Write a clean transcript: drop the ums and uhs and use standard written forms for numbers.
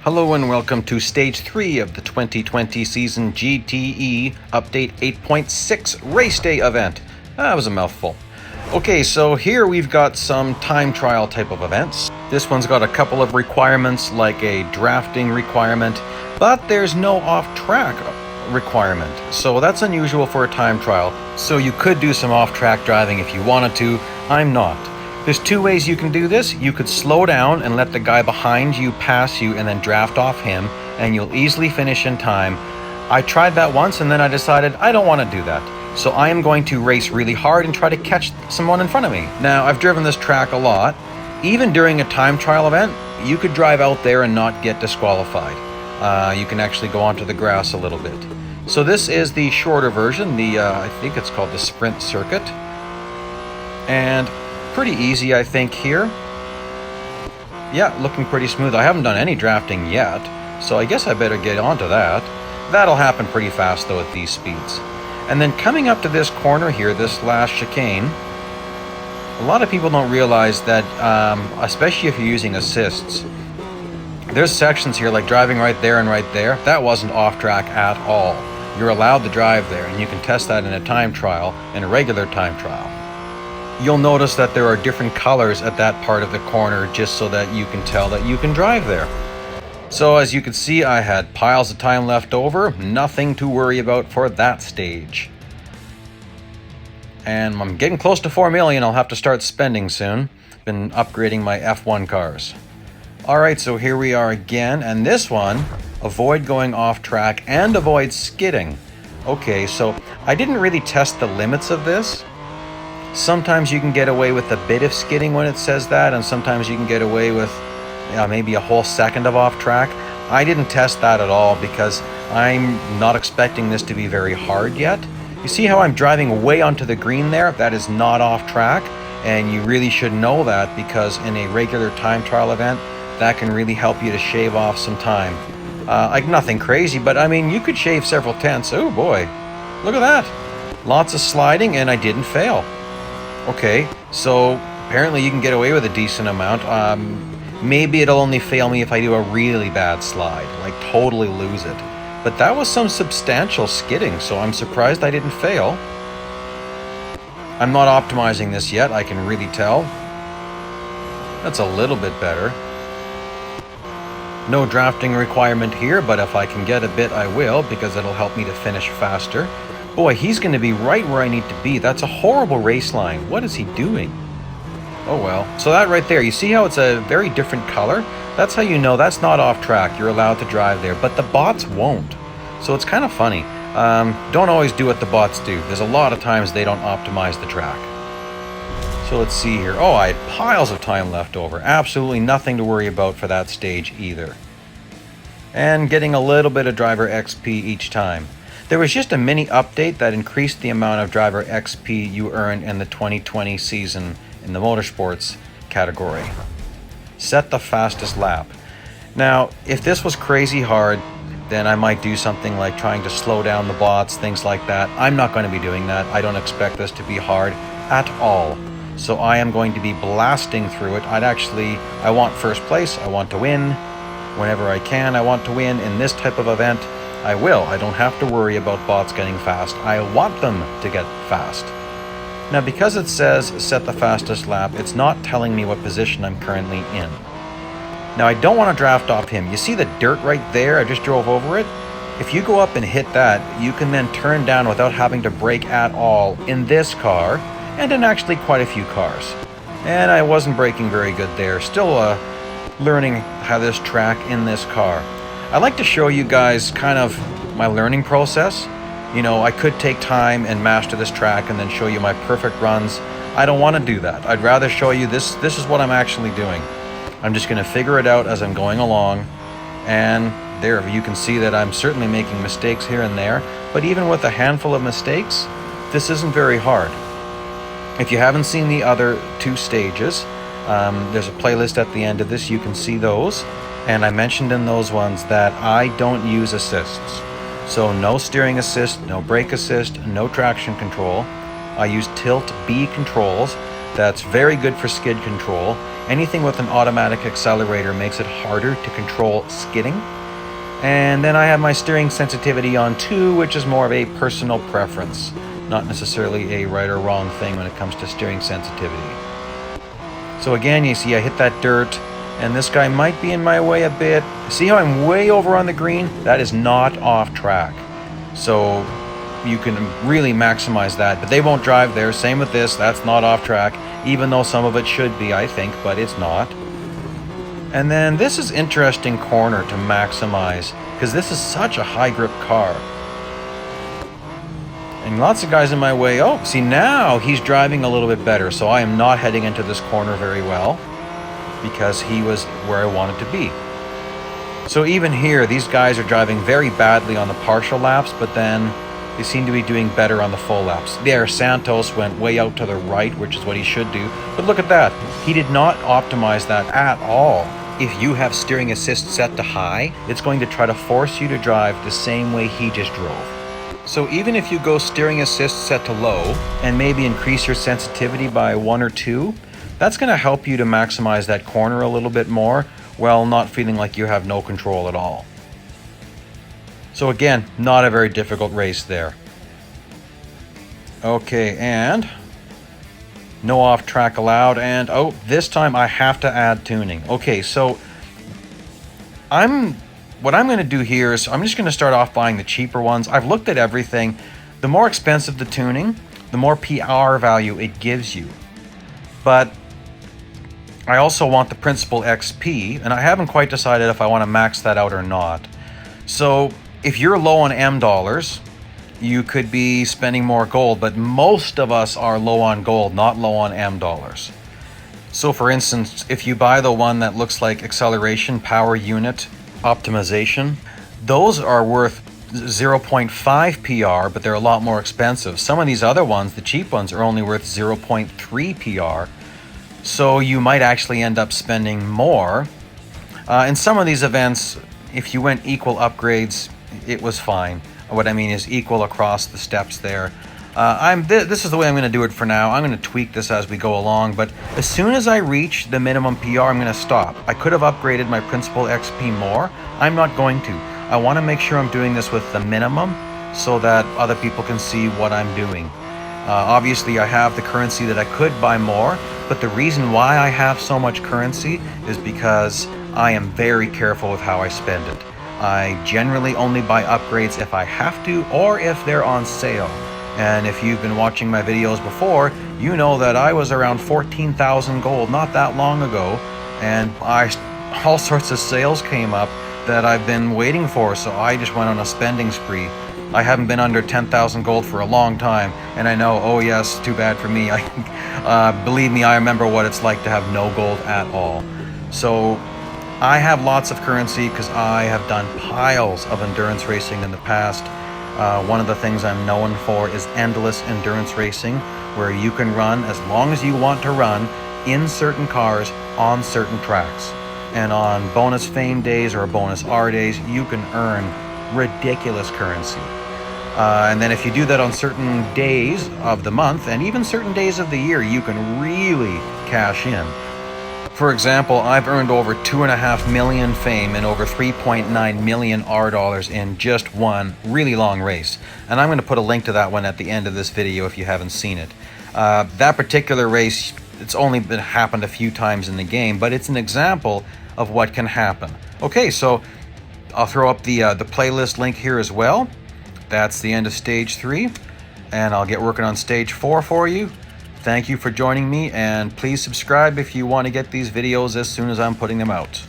Hello and welcome to Stage 3 of the 2020 season GTE Update 8.6 Race Day event. That was a mouthful. Okay, so here we've got some time trial type of events. This one's got a couple of requirements like a drafting requirement, but there's no off-track requirement. So that's unusual for a time trial. So you could do some off-track driving if you wanted to. I'm not. There's two ways you can do this. You could slow down and let the guy behind you pass you and then draft off him, and you'll easily finish in time. I tried that once and then I decided I don't want to do that. So I am going to race really hard and try to catch someone in front of me. Now, I've driven this track a lot. Even during a time trial event, you could drive out there and not get disqualified. You can actually go onto the grass a little bit. So this is the shorter version, I think it's called the sprint circuit. And pretty easy, I think, here. Yeah, looking pretty smooth. I haven't done any drafting yet, so I guess I better get onto that. That'll happen pretty fast, though, at these speeds. And then coming up to this corner here, this last chicane, a lot of people don't realize that, especially if you're using assists, there's sections here, like driving right there and right there. That wasn't off track at all. You're allowed to drive there, and you can test that in a time trial, in a regular time trial. You'll notice that there are different colors at that part of the corner just so that you can tell that you can drive there. So as you can see, I had piles of time left over, nothing to worry about for that stage. And I'm getting close to 4 million, I'll have to start spending soon. Been upgrading my F1 cars. Alright, so here we are again, and this one, avoid going off track and avoid skidding. Okay, so I didn't really test the limits of this. Sometimes you can get away with a bit of skidding when it says that, and sometimes you can get away with maybe a whole second of off track. I didn't test that at all because I'm not expecting this to be very hard yet. You see how I'm driving way onto the green there? That is not off track, and you really should know that because in a regular time trial event, that can really help you to shave off some time. Like nothing crazy, but I mean, you could shave several tenths. Oh boy, look at that. Lots of sliding, and I didn't fail. Okay, so apparently you can get away with a decent amount. Maybe it'll only fail me if I do a really bad slide, like totally lose it. But that was some substantial skidding, so I'm surprised I didn't fail. I'm not optimizing this yet, I can really tell. That's a little bit better. No drafting requirement here, but if I can get a bit, I will, because it'll help me to finish faster. Boy, he's going to be right where I need to be. That's a horrible race line. What is he doing? Oh well. So that right there, you see how it's a very different color? That's how you know that's not off track. You're allowed to drive there, but the bots won't. So it's kind of funny. Don't always do what the bots do. There's a lot of times they don't optimize the track. So let's see here. Oh, I had piles of time left over. Absolutely nothing to worry about for that stage either. And getting a little bit of driver XP each time. There was just a mini update that increased the amount of driver XP you earn in the 2020 season in the motorsports category. Set the fastest lap. Now, if this was crazy hard, then I might do something like trying to slow down the bots, things like that. I'm not going to be doing that. I don't expect this to be hard at all. So I am going to be blasting through it. I want first place. I want to win. Whenever I can, I want to win. In this type of event, I will. I don't have to worry about bots getting fast. I want them to get fast. Now, because it says set the fastest lap, it's not telling me what position I'm currently in. Now, I don't want to draft off him. You see the dirt right there? I just drove over it. If you go up and hit that, you can then turn down without having to brake at all in this car and in actually quite a few cars. And I wasn't braking very good there. Still learning how this track in this car. I like to show you guys kind of my learning process. You know, I could take time and master this track and then show you my perfect runs. I don't want to do that. I'd rather show you this is what I'm actually doing. I'm just going to figure it out as I'm going along. And there, you can see that I'm certainly making mistakes here and there. But even with a handful of mistakes, this isn't very hard. If you haven't seen the other two stages, there's a playlist at the end of this. You can see those. And I mentioned in those ones that I don't use assists. So no steering assist, no brake assist, no traction control. I use tilt B controls. That's very good for skid control. Anything with an automatic accelerator makes it harder to control skidding. And then I have my steering sensitivity on 2, which is more of a personal preference, not necessarily a right or wrong thing when it comes to steering sensitivity. So again, you see I hit that dirt, and this guy might be in my way a bit. See how I'm way over on the green? That is not off track. So you can really maximize that, but they won't drive there. Same with this, that's not off track, even though some of it should be, I think, but it's not. And then this is interesting corner to maximize, because this is such a high grip car. And lots of guys in my way. Oh, see, now he's driving a little bit better, so I am not heading into this corner very well, because he was where I wanted to be. So even here, these guys are driving very badly on the partial laps, but then they seem to be doing better on the full laps. There, Santos went way out to the right, which is what he should do. But look at that. He did not optimize that at all. If you have steering assist set to high, it's going to try to force you to drive the same way he just drove. So even if you go steering assist set to low and maybe increase your sensitivity by 1 or 2, that's going to help you to maximize that corner a little bit more while not feeling like you have no control at all. So again, not a very difficult race there. Okay, and no off track allowed, and oh, this time I have to add tuning. Okay, so what I'm going to do here is I'm just going to start off buying the cheaper ones. I've looked at everything. The more expensive the tuning, the more PR value it gives you. But I also want the Principal XP, and I haven't quite decided if I want to max that out or not. So if you're low on M dollars, you could be spending more gold, but most of us are low on gold, not low on M dollars. So for instance, if you buy the one that looks like acceleration, power unit, optimization, those are worth 0.5 PR, but they're a lot more expensive. Some of these other ones, the cheap ones, are only worth 0.3 PR. So you might actually end up spending more. In some of these events, if you went equal upgrades, it was fine. What I mean is equal across the steps there. This is the way I'm going to do it for now. I'm going to tweak this as we go along, but as soon as I reach the minimum PR, I'm going to stop. I could have upgraded my Principal XP more. I'm not going to. I want to make sure I'm doing this with the minimum so that other people can see what I'm doing. Obviously, I have the currency that I could buy more, but the reason why I have so much currency is because I am very careful with how I spend it. I generally only buy upgrades if I have to or if they're on sale. And if you've been watching my videos before, you know that I was around 14,000 gold not that long ago, and all sorts of sales came up that I've been waiting for, so I just went on a spending spree. I haven't been under 10,000 gold for a long time, and I know, oh yes, too bad for me. Believe me, I remember what it's like to have no gold at all. So I have lots of currency because I have done piles of endurance racing in the past. One of the things I'm known for is endless endurance racing, where you can run as long as you want to run in certain cars on certain tracks. And on bonus fame days or bonus R days, you can earn ridiculous currency. And then if you do that on certain days of the month and even certain days of the year, you can really cash in. For example, I've earned over 2.5 million fame and over 3.9 million R dollars in just one really long race. And I'm going to put a link to that one at the end of this video if you haven't seen it. That particular race, it's only been happened a few times in the game, but it's an example of what can happen. Okay, so I'll throw up the playlist link here as well. That's the end of stage 3, and I'll get working on stage 4 for you. Thank you for joining me, and please subscribe if you want to get these videos as soon as I'm putting them out.